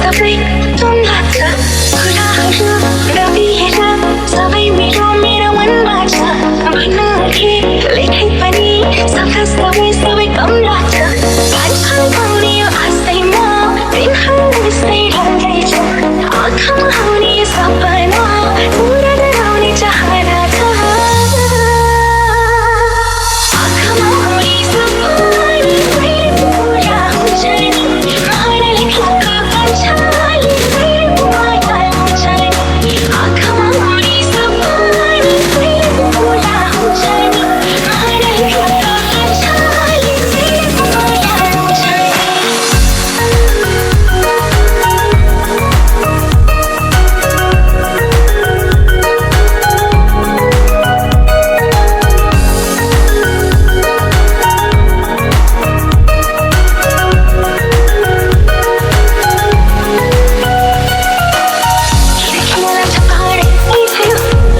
सबै तुम लाग्छ कुराहरू नबिहेर सबै मेरो मेरो मनमा छ भन्न के लेखै पनि सफा सबै सबै कम लाग्छ पाछल पाउने यो आशैमा दिनहरू यस्तै ढल्दैछ आँखामा आउने सपना पुरा गराउने चाहना छ आँखामा आउने सपना कहिले पुरा हुन्छ नि मनले खाएको कन्छाले कहिले पुरा हुन्छ नि आँखामा आउने सपना कहिले पुरा हुन्छ नि मनले खाएको कन्छाले कहिले पुरा हुन्छ नि मलाई चपाडे थियो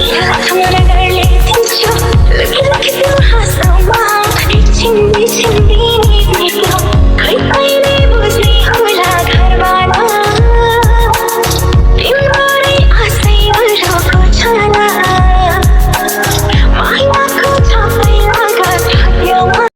यहाँ नगरले तिम्रो लुकी लुकी त्यो हाँसोमा एकछिन